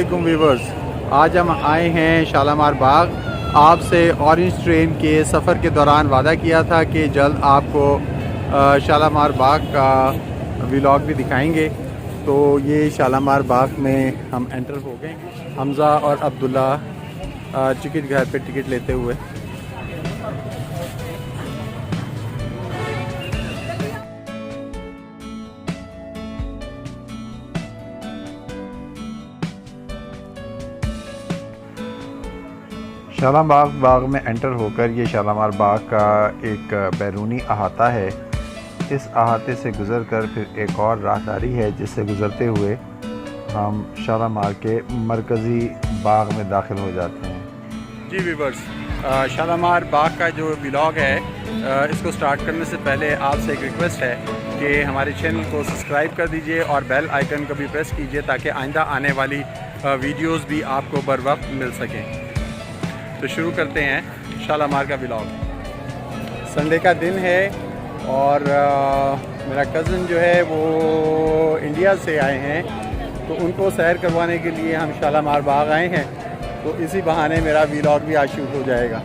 वालेकुम व्यूवर्स, आज हम आए हैं शालामार बाग। आपसे ऑरेंज ट्रेन के सफ़र के दौरान वादा किया था कि जल्द आपको शालामार बाग का व्लॉग भी दिखाएंगे। तो ये शालामार बाग में हम एंटर हो गए। हमज़ा और अब्दुल्ला टिकट घर पे टिकट लेते हुए। शालामार बाग में एंटर होकर ये शालामार बाग का एक बैरूनी अहाता है। इस अहाते से गुज़रकर फिर एक और राहदारी है जिससे गुज़रते हुए हम शालामार के मरकज़ी बाग में दाखिल हो जाते हैं। जी व्यूवर्स, शालामार बाग का जो व्लॉग है इसको स्टार्ट करने से पहले आपसे एक रिक्वेस्ट है कि हमारे चैनल को सब्सक्राइब कर दीजिए और बेल आइकन को भी प्रेस कीजिए ताकि आइंदा आने वाली वीडियोस भी आपको बर वक्त मिल सकें। तो शुरू करते हैं शालामार का व्लॉग। संडे का दिन है और मेरा कज़न जो है वो इंडिया से आए हैं, तो उनको सैर करवाने के लिए हम शालामार बाग आए हैं। तो इसी बहाने मेरा व्लॉग भी आज शूट हो जाएगा।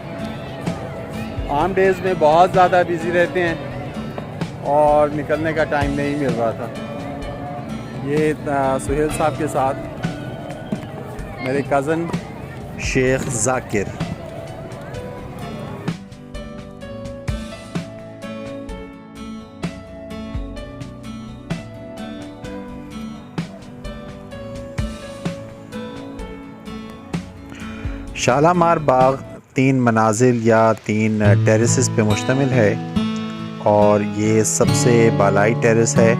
आम डेज़ में बहुत ज़्यादा बिज़ी रहते हैं और निकलने का टाइम नहीं मिल रहा था। ये सुहेल साहब के साथ मेरे कज़न शेख जाकिर। शालामार बाग 3 मनाजिल या 3 टेरेसेस पे मुश्तमिल है और ये सबसे बालाई टेरेस है।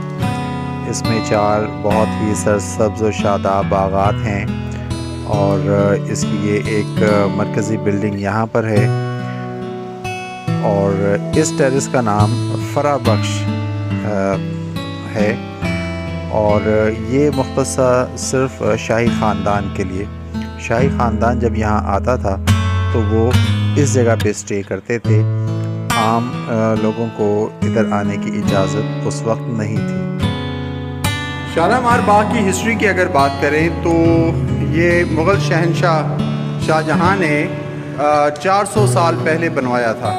इसमें 4 बहुत ही सरसब्ज़ और शादाब बागात हैं और इसकी ये एक मरकज़ी बिल्डिंग यहाँ पर है और इस टेरेस का नाम फरा बख्श है और ये मुख्तसर सिर्फ शाही ख़ानदान के लिए। शाही ख़ानदान जब यहाँ आता था तो वो इस जगह पे स्टे करते थे। आम लोगों को इधर आने की इजाज़त उस वक्त नहीं थी। शालामार बाग की हिस्ट्री की अगर बात करें तो ये मुग़ल शहंशाह शाहजहाँ ने 400 साल पहले बनवाया था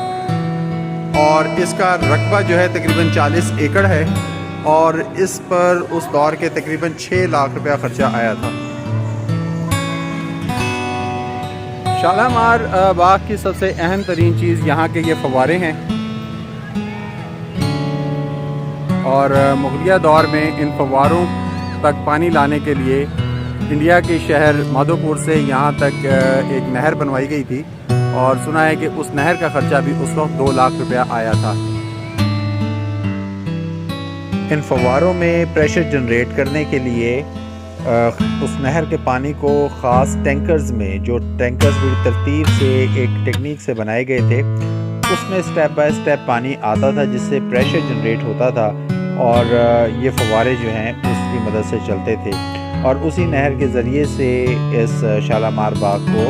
और इसका रकबा जो है तकरीबन 40 एकड़ है और इस पर उस दौर के तकरीबन 6 लाख रुपया ख़र्चा आया था। शालामार बाग की सबसे अहम तरीन चीज़ यहाँ के ये फव्वारे हैं और मुग़लिया दौर में इन फव्वारों तक पानी लाने के लिए इंडिया के शहर माधोपुर से यहाँ तक एक नहर बनवाई गई थी और सुना है कि उस नहर का ख़र्चा भी उस वक्त 2 लाख रुपया आया था। इन फव्वारों में प्रेशर जनरेट करने के लिए उस नहर के पानी को ख़ास टैंकर्स में, जो टैंकर्स बड़ी तरतीब से एक टेक्निक से बनाए गए थे, उसमें स्टेप बाय स्टेप पानी आता था जिससे प्रेशर जनरेट होता था और ये फव्वारे जो हैं उसकी मदद से चलते थे और उसी नहर के ज़रिए से इस शालामार बाग को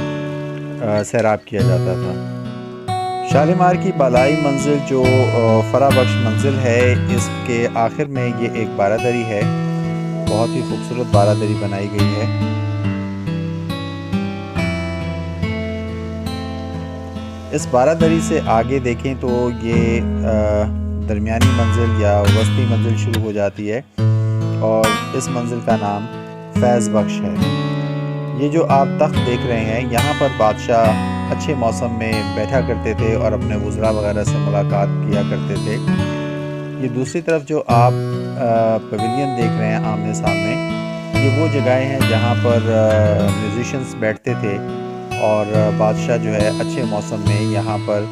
सैराब किया जाता था। शालामार की बालाई मंजिल जो फरा बख्श मंजिल है, इसके आखिर में ये एक बारादरी है। बहुत ही खूबसूरत बारादरी बनाई गई है। इस बारादरी से आगे देखें तो ये दरमियानी मंजिल या वस्ती मंजिल शुरू हो जाती है और इस मंजिल का नाम फैज़ बख्श है। ये जो आप तख्त देख रहे हैं, यहाँ पर बादशाह अच्छे मौसम में बैठा करते थे और अपने वज़रा वगैरह से मुलाकात किया करते थे। ये दूसरी तरफ जो आप पवेलियन देख रहे हैं आमने सामने, ये वो जगहें हैं जहाँ पर म्यूज़िशंस बैठते थे और बादशाह जो है अच्छे मौसम में यहाँ पर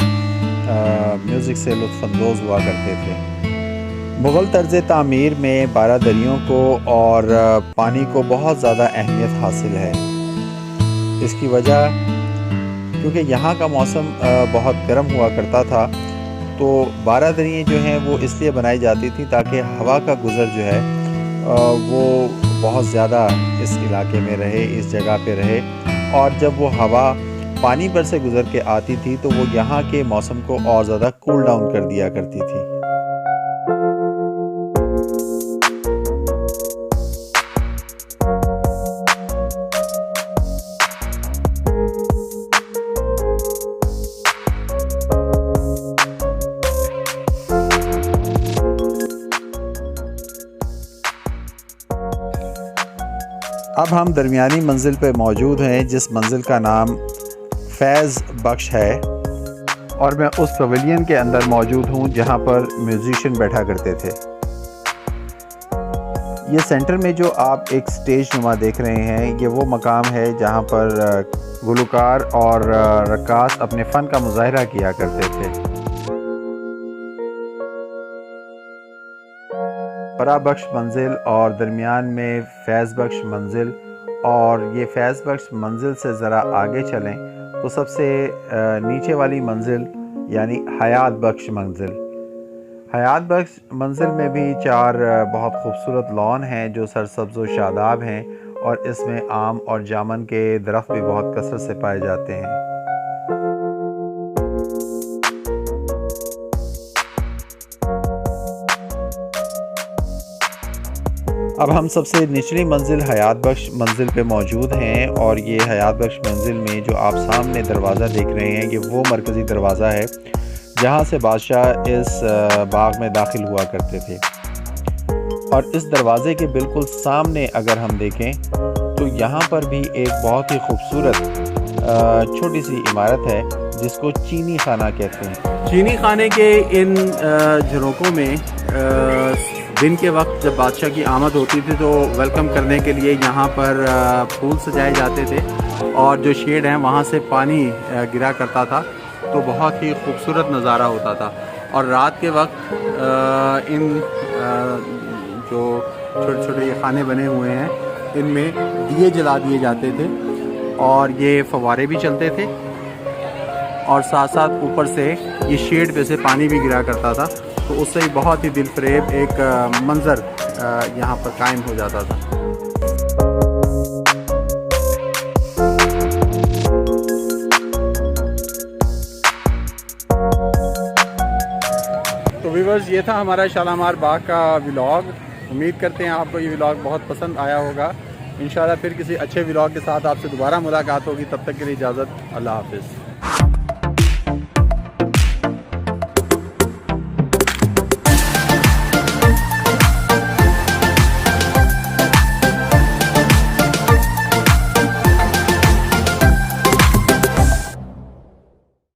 म्यूज़िक से लुत्फ़अंदोज़ हुआ करते थे। मुग़ल तर्ज़ तामीर में बारादरियों को और पानी को बहुत ज़्यादा अहमियत हासिल है। इसकी वजह क्योंकि यहाँ का मौसम बहुत गर्म हुआ करता था, तो बारादरियाँ जो हैं वो इसलिए बनाई जाती थी ताकि हवा का गुज़र जो है वो बहुत ज़्यादा इस इलाके में रहे, इस जगह पे रहे और जब वो हवा पानी पर से गुज़र के आती थी तो वो यहाँ के मौसम को और ज़्यादा कूल डाउन कर दिया करती थी। अब हम दरमियानी मंजिल पे मौजूद हैं, जिस मंजिल का नाम फैज़ बख्श है, और मैं उस पवेलियन के अंदर मौजूद हूँ जहाँ पर म्यूज़िशियन बैठा करते थे। ये सेंटर में जो आप एक स्टेज नुमा देख रहे हैं, ये वो मकाम है जहाँ पर गुलकार और रक्कास अपने फ़न का मुज़ाहरा किया करते थे। फराह बख्श मंजिल और दरमियान में फैज़ बख्श मंजिल, और ये फैज़ बख्श मंजिल से ज़रा आगे चलें तो सबसे नीचे वाली मंजिल यानी हयात बख्श मंजिल। हयात बख्श मंजिल में भी 4 बहुत खूबसूरत लॉन हैं जो सरसब्ज़ व शादाब हैं, और इसमें आम और जामन के दरख्त भी बहुत कसरत से पाए जाते हैं। अब हम सबसे निचली मंजिल हयात बख्श मंजिल पे मौजूद हैं, और ये हयात बख्श मंजिल में जो आप सामने दरवाज़ा देख रहे हैं, ये वो मरकज़ी दरवाज़ा है जहाँ से बादशाह इस बाग में दाखिल हुआ करते थे। और इस दरवाज़े के बिल्कुल सामने अगर हम देखें तो यहाँ पर भी एक बहुत ही खूबसूरत छोटी सी इमारत है जिसको चीनी खाना कहते हैं। चीनी खाने के इन झरोकों में दिन के वक्त जब बादशाह की आमद होती थी तो वेलकम करने के लिए यहाँ पर फूल सजाए जाते थे, और जो शेड हैं वहाँ से पानी गिरा करता था, तो बहुत ही खूबसूरत नज़ारा होता था। और रात के वक्त इन जो छोटे छोटे ये खाने बने हुए हैं, इनमें दिए जला दिए जाते थे, और ये फव्वारे भी चलते थे, और साथ साथ ऊपर से ये शेड पे से पानी भी गिरा करता था, तो उससे ही बहुत ही दिलफरेब एक मंज़र यहाँ पर कायम हो जाता था। तो व्यूअर्स, ये था हमारा शालामार बाग का व्लॉग। उम्मीद करते हैं आपको ये व्लॉग बहुत पसंद आया होगा। इंशाल्लाह फिर किसी अच्छे व्लॉग के साथ आपसे दोबारा मुलाकात होगी। तब तक के लिए इजाज़त, अल्लाह हाफ़िज़।